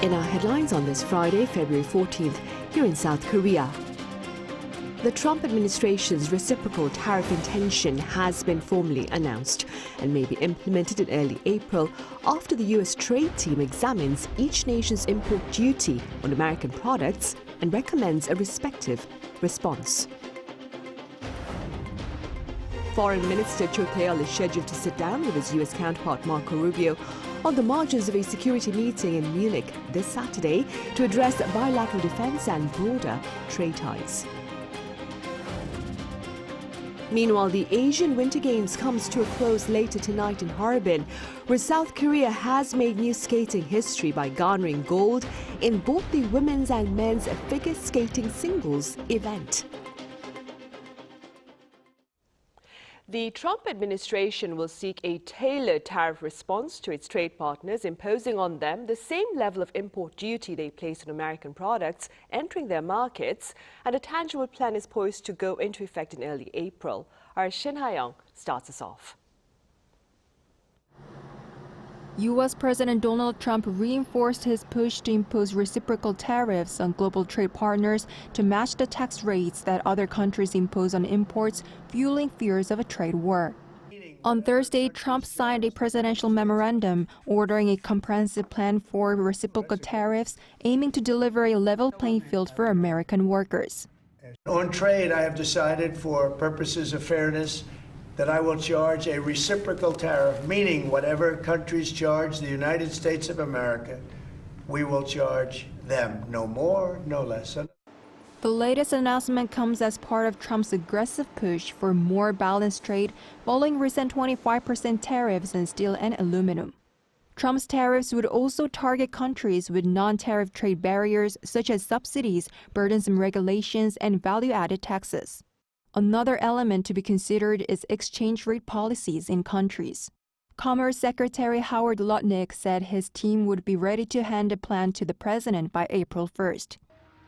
In our headlines on this Friday, February 14th, here in South Korea. The Trump administration's reciprocal tariff intention has been formally announced and may be implemented in early April after the U.S. trade team examines each nation's import duty on American products and recommends a respective response. Foreign Minister Cho Tae-yeol is scheduled to sit down with his U.S. counterpart Marco Rubio on the margins of a security meeting in Munich this Saturday to address bilateral defense and broader trade ties. Meanwhile, the Asian Winter Games comes to a close later tonight in Harbin, where South Korea has made new skating history by garnering gold in both the women's and men's figure skating singles event. The Trump administration will seek a tailored tariff response to its trade partners, imposing on them the same level of import duty they place on American products entering their markets, and a tangible plan is poised to go into effect in early April. Our Shin Ha-young starts us off. U.S. President Donald Trump reinforced his push to impose reciprocal tariffs on global trade partners to match the tax rates that other countries impose on imports, fueling fears of a trade war. On Thursday, Trump signed a presidential memorandum ordering a comprehensive plan for reciprocal tariffs, aiming to deliver a level playing field for American workers. On trade, I have decided, for purposes of fairness, that I will charge a reciprocal tariff, meaning whatever countries charge the United States of America, we will charge them, no more, no less. The latest announcement comes as part of Trump's aggressive push for more balanced trade following recent 25% tariffs on steel and aluminum. Trump's tariffs would also target countries with non-tariff trade barriers such as subsidies, burdensome regulations, and value-added taxes. Another element to be considered is exchange rate policies in countries. Commerce Secretary Howard Lutnick said his team would be ready to hand a plan to the president by April 1st.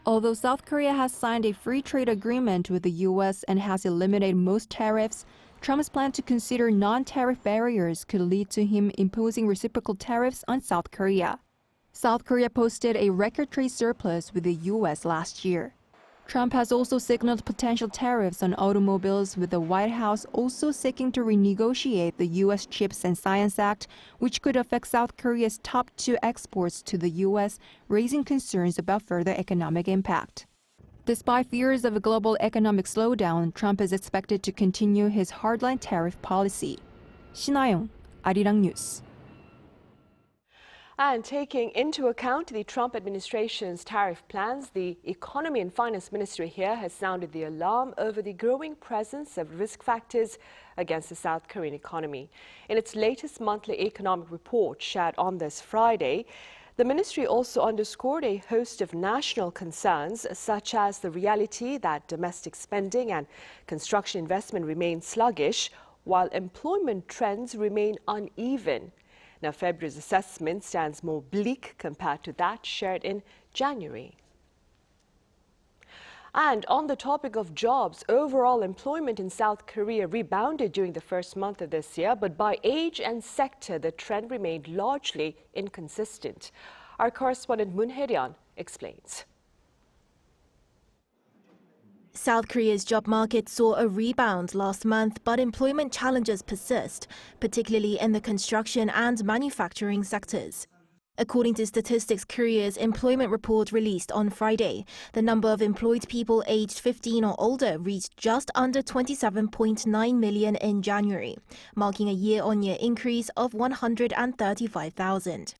Although South Korea has signed a free trade agreement with the U.S. and has eliminated most tariffs, Trump's plan to consider non-tariff barriers could lead to him imposing reciprocal tariffs on South Korea. South Korea posted a record trade surplus with the U.S. last year. Trump has also signaled potential tariffs on automobiles, with the White House also seeking to renegotiate the U.S. Chips and Science Act, which could affect South Korea's top two exports to the U.S., raising concerns about further economic impact. Despite fears of a global economic slowdown, Trump is expected to continue his hardline tariff policy. Shin Ha-young, Arirang News. And taking into account the Trump administration's tariff plans, the Economy and Finance Ministry here has sounded the alarm over the growing presence of risk factors against the South Korean economy. In its latest monthly economic report shared on this Friday, the ministry also underscored a host of national concerns, such as the reality that domestic spending and construction investment remain sluggish, while employment trends remain uneven. Now, February's assessment stands more bleak compared to that shared in January. And on the topic of jobs, overall employment in South Korea rebounded during the first month of this year, but by age and sector, the trend remained largely inconsistent. Our correspondent Moon Hae-ryun explains. South Korea's job market saw a rebound last month, but employment challenges persist, particularly in the construction and manufacturing sectors. According to Statistics Korea's employment report released on Friday, the number of employed people aged 15 or older reached just under 27.9 million in January, marking a year-on-year increase of 135,000.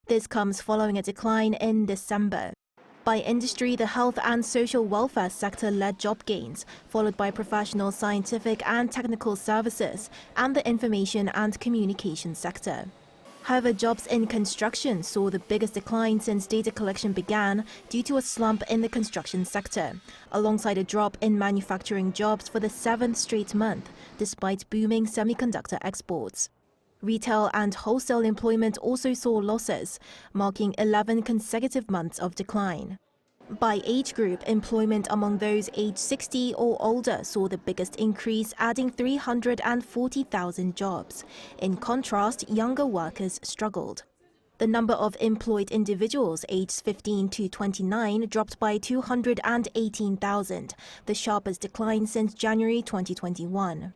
This comes following a decline in December. By industry, the health and social welfare sector led job gains, followed by professional, scientific and technical services and the information and communication sector. However, jobs in construction saw the biggest decline since data collection began due to a slump in the construction sector, alongside a drop in manufacturing jobs for the 7th straight month, despite booming semiconductor exports. Retail and wholesale employment also saw losses, marking 11 consecutive months of decline. By age group, employment among those aged 60 or older saw the biggest increase, adding 340,000 jobs. In contrast, younger workers struggled. The number of employed individuals aged 15 to 29 dropped by 218,000, the sharpest decline since January 2021.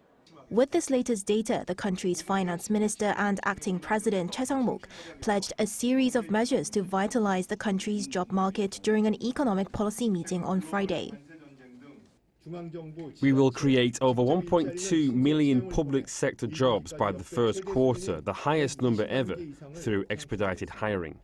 With this latest data, the country's finance minister and acting president Choi Sang-mok pledged a series of measures to vitalize the country's job market during an economic policy meeting on Friday. We will create over 1.2 million public sector jobs by the first quarter, the highest number ever, through expedited hiring.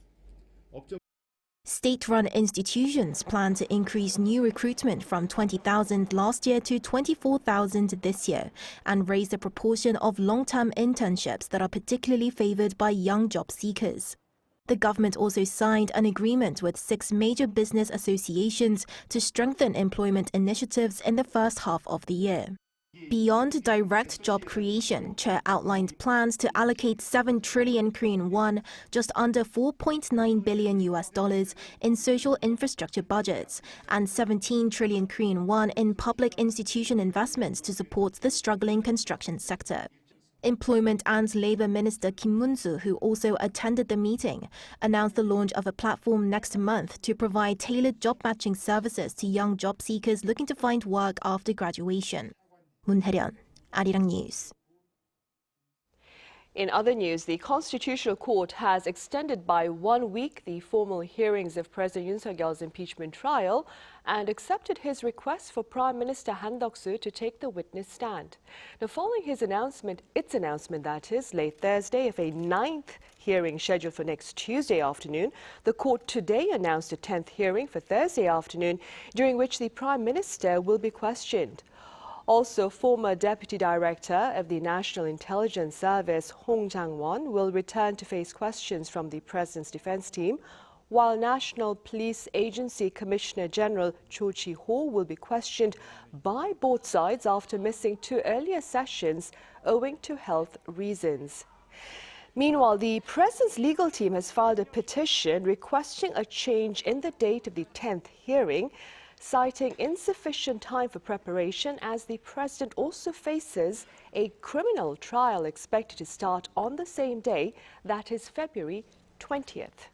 State-run institutions plan to increase new recruitment from 20,000 last year to 24,000 this year and raise the proportion of long-term internships that are particularly favored by young job seekers. The government also signed an agreement with 6 major business associations to strengthen employment initiatives in the first half of the year. Beyond direct job creation, Chair outlined plans to allocate 7 trillion Korean won, just under $4.9 billion in social infrastructure budgets, and 17 trillion Korean won in public institution investments to support the struggling construction sector. Employment and Labour Minister Kim Moon-soo, who also attended the meeting, announced the launch of a platform next month to provide tailored job matching services to young job seekers looking to find work after graduation. Moon Hae-ryun, Arirang News. In other news, the Constitutional Court has extended by 1 week the formal hearings of President Yoon Suk-yeol's impeachment trial and accepted his request for Prime Minister Han Duck-soo to take the witness stand. Now, following its announcement that is, late Thursday of a 9th hearing scheduled for next Tuesday afternoon, the court today announced a 10th hearing for Thursday afternoon, during which the Prime Minister will be questioned. Also, former Deputy Director of the National Intelligence Service, Hong Jang-won, will return to face questions from the President's defense team, while National Police Agency Commissioner General Cho Chi-ho will be questioned by both sides after missing 2 earlier sessions owing to health reasons. Meanwhile, the President's legal team has filed a petition requesting a change in the date of the 10th hearing, citing insufficient time for preparation as the President also faces a criminal trial expected to start on the same day, that is February 20th.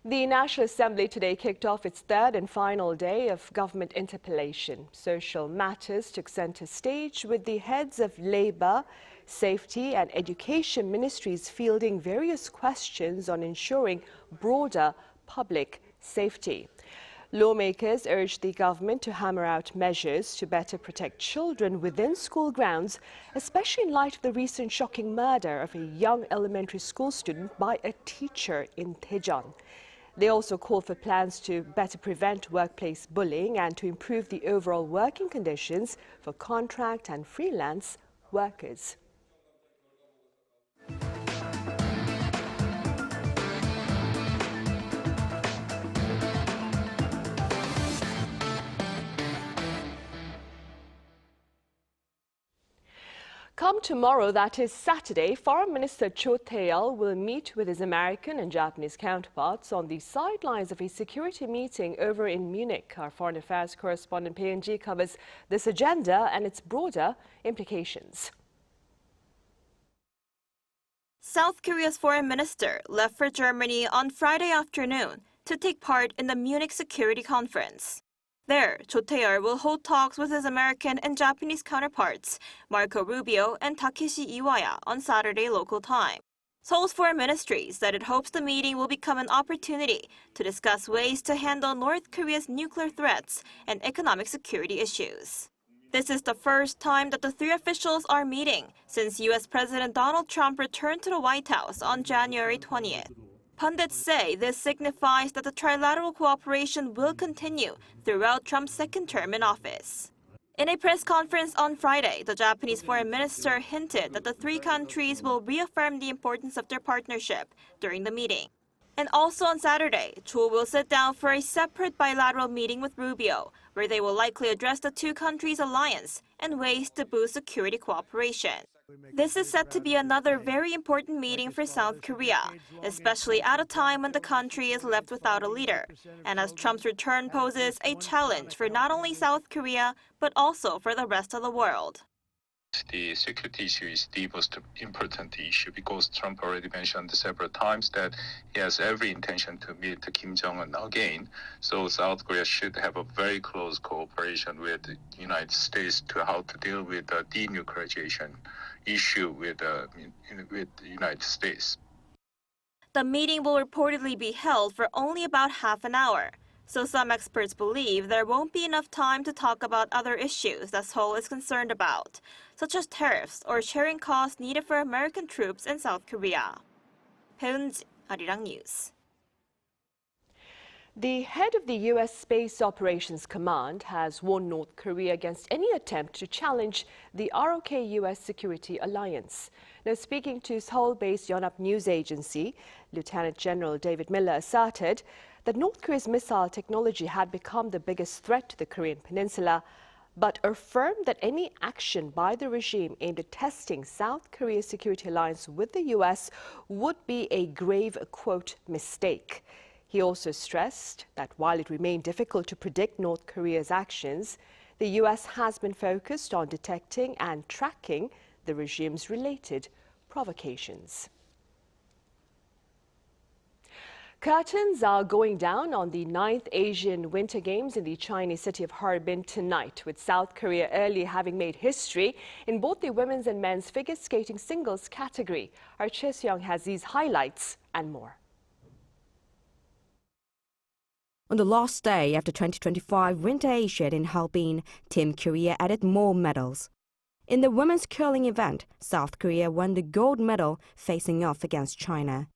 The National Assembly today kicked off its 3rd and final day of government interpellation. Social matters took center stage with the heads of Labour, Safety and Education ministries fielding various questions on ensuring broader public safety. Lawmakers urged the government to hammer out measures to better protect children within school grounds, especially in light of the recent shocking murder of a young elementary school student by a teacher in Daejeon. They also called for plans to better prevent workplace bullying and to improve the overall working conditions for contract and freelance workers. Come tomorrow, that is Saturday, Foreign Minister Cho Tae-yeol will meet with his American and Japanese counterparts on the sidelines of a security meeting over in Munich. Our foreign affairs correspondent PNG covers this agenda and its broader implications. South Korea's foreign minister left for Germany on Friday afternoon to take part in the Munich Security Conference. There, Cho Tae-yeol will hold talks with his American and Japanese counterparts, Marco Rubio and Takeshi Iwaya, on Saturday local time. Seoul's foreign ministry said it hopes the meeting will become an opportunity to discuss ways to handle North Korea's nuclear threats and economic security issues. This is the first time that the 3 officials are meeting since U.S. President Donald Trump returned to the White House on January 20th. Pundits say this signifies that the trilateral cooperation will continue throughout Trump's 2nd term in office. In a press conference on Friday, the Japanese foreign minister hinted that the 3 countries will reaffirm the importance of their partnership during the meeting. And also on Saturday, Cho will sit down for a separate bilateral meeting with Rubio, where they will likely address the 2 countries' alliance and ways to boost security cooperation. This is set to be another very important meeting for South Korea, especially at a time when the country is left without a leader, and as Trump's return poses a challenge for not only South Korea, but also for the rest of the world. The security issue is the most important issue because Trump already mentioned several times that he has every intention to meet Kim Jong-un again. So South Korea should have a very close cooperation with the United States to how to deal with the denuclearization issue with the United States. The meeting will reportedly be held for only about half an hour. So some experts believe there won't be enough time to talk about other issues that Seoul is concerned about, such as tariffs or sharing costs needed for American troops in South Korea. 배은지, Arirang News. The head of the U.S. Space Operations Command has warned North Korea against any attempt to challenge the ROK-U.S. security alliance. Now, speaking to Seoul-based Yonhap News Agency, Lieutenant General David Miller asserted that North Korea's missile technology had become the biggest threat to the Korean peninsula, but affirmed that any action by the regime aimed at testing South Korea's security alliance with the U.S. would be a grave, quote, mistake. He also stressed that while it remained difficult to predict North Korea's actions, the U.S. has been focused on detecting and tracking the regime's related provocations. Curtains are going down on the 9th Asian Winter Games in the Chinese city of Harbin tonight, with South Korea early having made history in both the women's and men's figure skating singles category. Our Choi Seong has these highlights and more. On the last day of the 2025 Winter Asian in Harbin, Team Korea added more medals. In the women's curling event, South Korea won the gold medal facing off against China.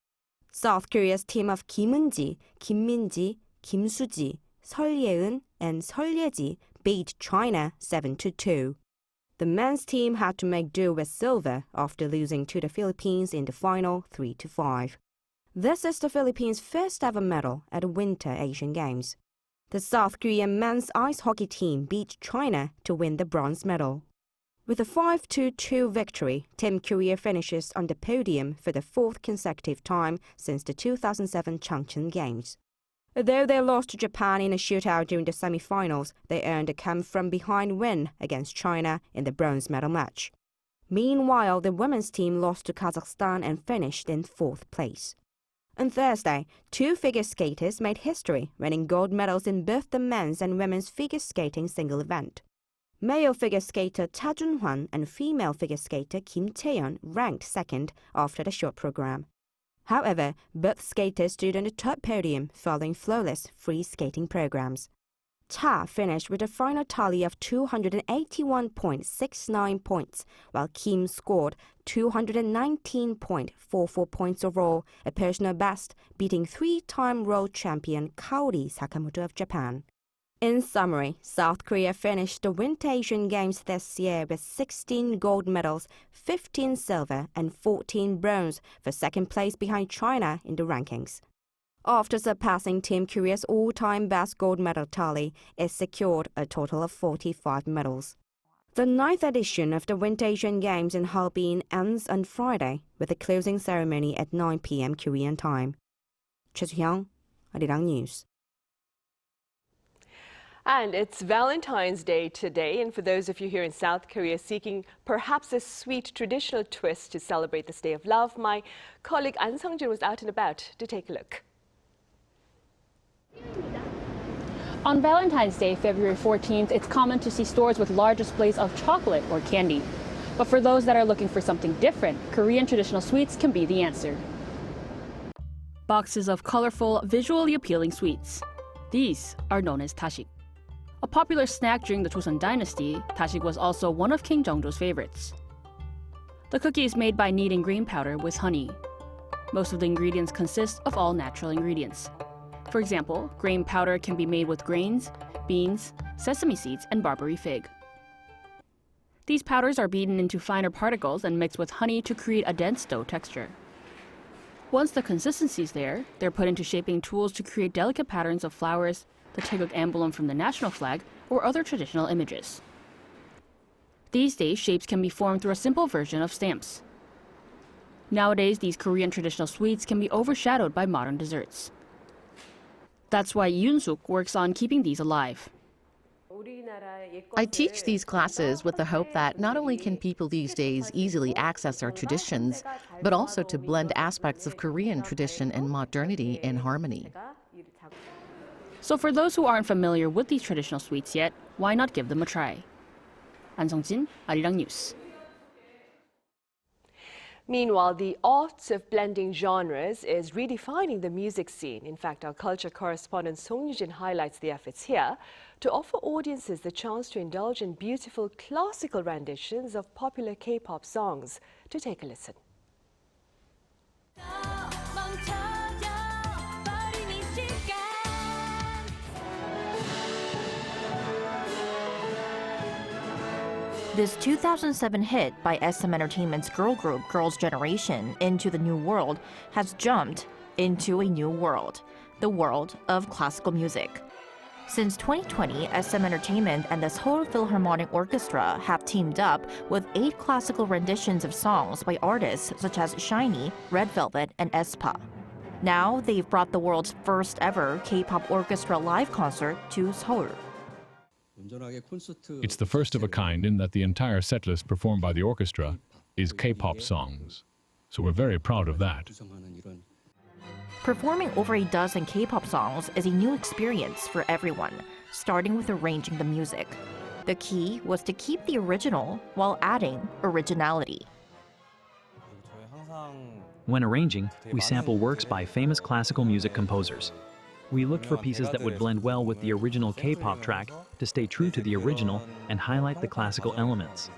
South Korea's team of Kim Eun-ji, Kim Min-ji, Kim Soo-ji, Seol Ye-eun and Seol Ye-ji beat China 7-2. The men's team had to make do with silver after losing to the Philippines in the final 3-5. This is the Philippines' first ever medal at the Winter Asian Games. The South Korean men's ice hockey team beat China to win the bronze medal. With a 5-2 victory, Team Korea finishes on the podium for the fourth consecutive time since the 2007 Changchun Games. Although they lost to Japan in a shootout during the semi-finals, they earned a come-from-behind win against China in the bronze medal match. Meanwhile, the women's team lost to Kazakhstan and finished in fourth place. On Thursday, two figure skaters made history, winning gold medals in both the men's and women's figure skating single event. Male figure skater Ta Jun-hwan and female figure skater Kim Tae-yeon ranked second after the short program. However, both skaters stood on the top podium following flawless free skating programs. Ta finished with a final tally of 281.69 points, while Kim scored 219.44 points overall, a personal best, beating three-time world champion Kaori Sakamoto of Japan. In summary, South Korea finished the Winter Asian Games this year with 16 gold medals, 15 silver and 14 bronze, for second place behind China in the rankings. After surpassing Team Korea's all-time best gold medal tally, it secured a total of 45 medals. The 9th edition of the Winter Asian Games in Harbin ends on Friday with a closing ceremony at 9 p.m. Korean time. Choi Soo-hyung, Arirang News. And it's Valentine's Day today, and for those of you here in South Korea seeking perhaps a sweet traditional twist to celebrate this day of love, my colleague An Sung-jin was out and about to take a look. On Valentine's Day, February 14th, it's common to see stores with large displays of chocolate or candy. But for those that are looking for something different, Korean traditional sweets can be the answer. Boxes of colorful, visually appealing sweets. These are known as Dasik. A popular snack during the Joseon dynasty, Dasik was also one of King Jeongjo's favorites. The cookie is made by kneading grain powder with honey. Most of the ingredients consist of all natural ingredients. For example, grain powder can be made with grains, beans, sesame seeds, and barberry fig. These powders are beaten into finer particles and mixed with honey to create a dense dough texture. Once the consistency is there, they're put into shaping tools to create delicate patterns of flowers, the Taeguk emblem from the national flag, or other traditional images. These days, shapes can be formed through a simple version of stamps. Nowadays, these Korean traditional sweets can be overshadowed by modern desserts. That's why Yoon works on keeping these alive. I teach these classes with the hope that not only can people these days easily access our traditions, but also to blend aspects of Korean tradition and modernity in harmony. So for those who aren't familiar with these traditional sweets yet, why not give them a try? An Sung-jin, Arirang News. Meanwhile, the art of blending genres is redefining the music scene. In fact, our culture correspondent Song Yoo-jin highlights the efforts here to offer audiences the chance to indulge in beautiful classical renditions of popular K-pop songs. To take a listen. This 2007 hit by SM Entertainment's girl group Girls' Generation, Into the New World, has jumped into a new world, the world of classical music. Since 2020, SM Entertainment and the Seoul Philharmonic Orchestra have teamed up with 8 classical renditions of songs by artists such as SHINee, Red Velvet, and aespa. Now they've brought the world's first ever K-pop orchestra live concert to Seoul. It's the first of a kind in that the entire setlist performed by the orchestra is K-pop songs. So we're very proud of that. Performing over a dozen K-pop songs is a new experience for everyone, starting with arranging the music. The key was to keep the original while adding originality. When arranging, we sample works by famous classical music composers. We looked for pieces that would blend well with the original K-pop track to stay true to the original and highlight the classical elements.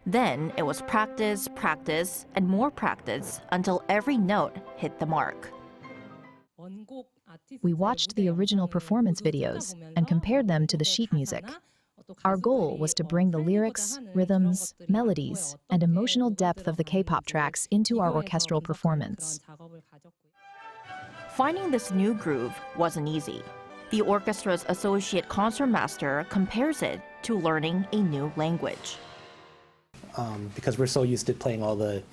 Then it was practice, practice, and more practice until every note hit the mark. We watched the original performance videos and compared them to the sheet music. Our goal was to bring the lyrics, rhythms, melodies, and emotional depth of the K-pop tracks into our orchestral performance. Finding this new groove wasn't easy. The orchestra's associate concertmaster compares it to learning a new language. Because we're so used to playing all the,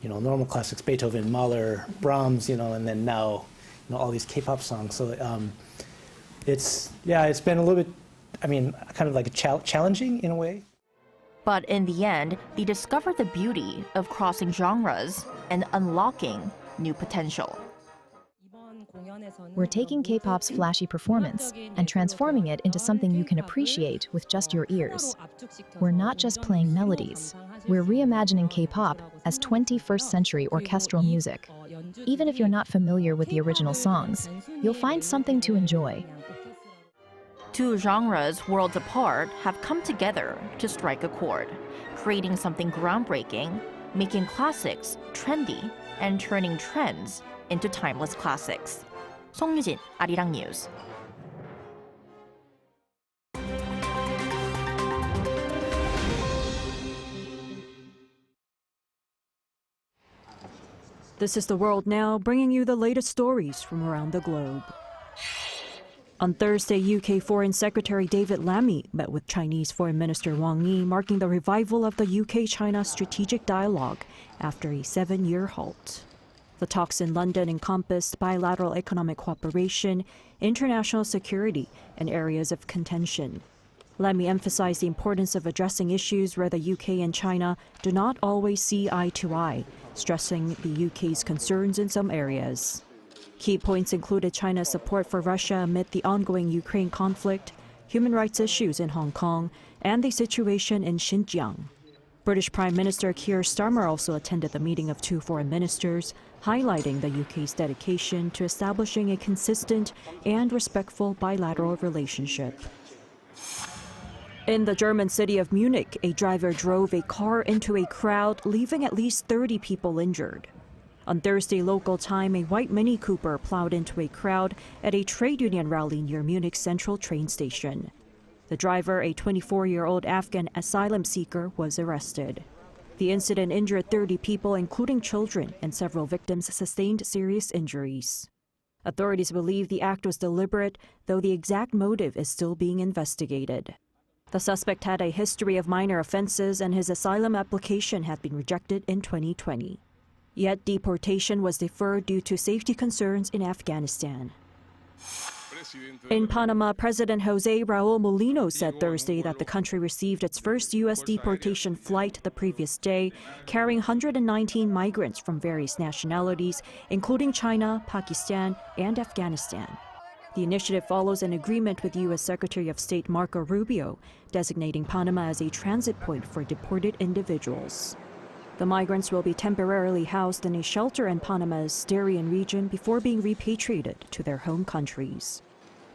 normal classics, Beethoven, Mahler, Brahms, and then now, all these K-pop songs. So it's been a little bit, kind of like challenging in a way. But in the end, they discovered the beauty of crossing genres and unlocking new potential. We're taking K-pop's flashy performance and transforming it into something you can appreciate with just your ears. We're not just playing melodies. We're reimagining K-pop as 21st century orchestral music. Even if you're not familiar with the original songs, you'll find something to enjoy. Two genres worlds apart have come together to strike a chord, creating something groundbreaking, making classics trendy, and turning trends into timeless classics. Song Yoo-jin, Arirang News. This is The World Now, bringing you the latest stories from around the globe. On Thursday, UK Foreign Secretary David Lammy met with Chinese Foreign Minister Wang Yi, marking the revival of the UK-China strategic dialogue after a 7-year halt. The talks in London encompassed bilateral economic cooperation, international security, and areas of contention. Lammy emphasized the importance of addressing issues where the UK and China do not always see eye to eye, stressing the UK's concerns in some areas. Key points included China's support for Russia amid the ongoing Ukraine conflict, human rights issues in Hong Kong, and the situation in Xinjiang. British Prime Minister Keir Starmer also attended the meeting of two foreign ministers, highlighting the UK's dedication to establishing a consistent and respectful bilateral relationship. In the German city of Munich, a driver drove a car into a crowd, leaving at least 30 people injured. On Thursday local time, a white Mini Cooper plowed into a crowd at a trade union rally near Munich's central train station. The driver, a 24-year-old Afghan asylum seeker, was arrested. The incident injured 30 people, including children, and several victims sustained serious injuries. Authorities believe the act was deliberate, though the exact motive is still being investigated. The suspect had a history of minor offenses, and his asylum application had been rejected in 2020. Yet deportation was deferred due to safety concerns in Afghanistan. In Panama, President José Raúl Mulino said Thursday that the country received its first U.S. deportation flight the previous day, carrying 119 migrants from various nationalities, including China, Pakistan, and Afghanistan. The initiative follows an agreement with U.S. Secretary of State Marco Rubio, designating Panama as a transit point for deported individuals. The migrants will be temporarily housed in a shelter in Panama's Darien region before being repatriated to their home countries.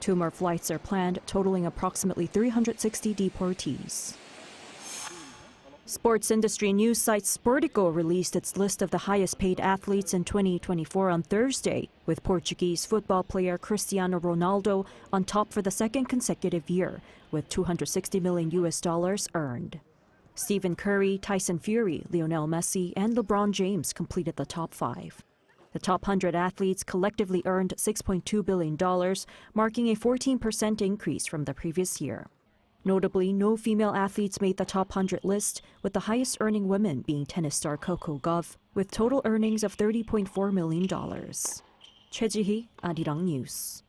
2 more flights are planned, totaling approximately 360 deportees. Sports industry news site Sportico released its list of the highest-paid athletes in 2024 on Thursday, with Portuguese football player Cristiano Ronaldo on top for the second consecutive year, with $260 million earned. Stephen Curry, Tyson Fury, Lionel Messi, and LeBron James completed the top 5. The top 100 athletes collectively earned $6.2 billion, marking a 14% increase from the previous year. Notably, no female athletes made the top 100 list, with the highest-earning women being tennis star Coco Gauff, with total earnings of $30.4 million. Choi Ji-hee, Arirang News.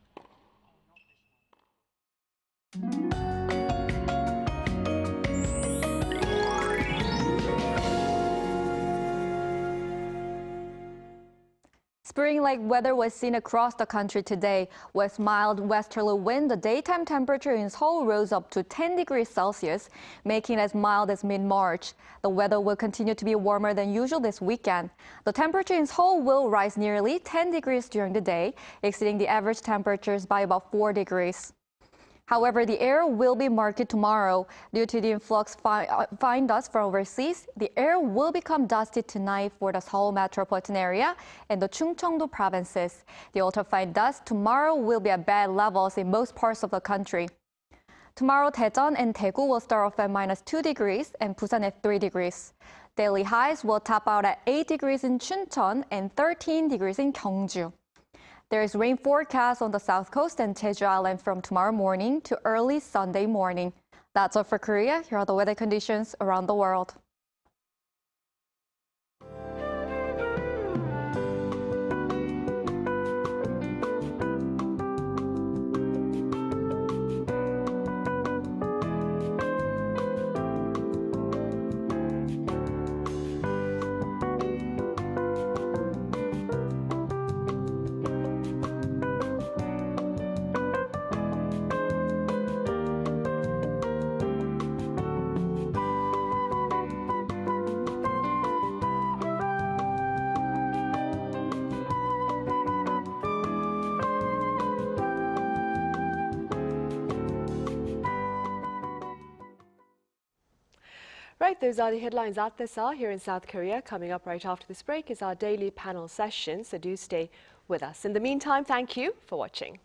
Spring-like weather was seen across the country today. With mild westerly wind, the daytime temperature in Seoul rose up to 10 degrees Celsius, making it as mild as mid-March. The weather will continue to be warmer than usual this weekend. The temperature in Seoul will rise nearly 10 degrees during the day, exceeding the average temperatures by about 4 degrees. However, the air will be murky tomorrow. Due to the influx fine dust from overseas, the air will become dusty tonight for the Seoul metropolitan area and the Chungcheongdo provinces. The ultrafine dust tomorrow will be at bad levels in most parts of the country. Tomorrow, Daejeon and Daegu will start off at -2 degrees and Busan at 3 degrees. Daily highs will top out at 8 degrees in Chuncheon and 13 degrees in Gyeongju. There is rain forecast on the south coast and Jeju Island from tomorrow morning to early Sunday morning. That's all for Korea. Here are the weather conditions around the world. Right, those are the headlines at this hour here in South Korea. Coming up right after this break is our daily panel session, so do stay with us. In the meantime, thank you for watching.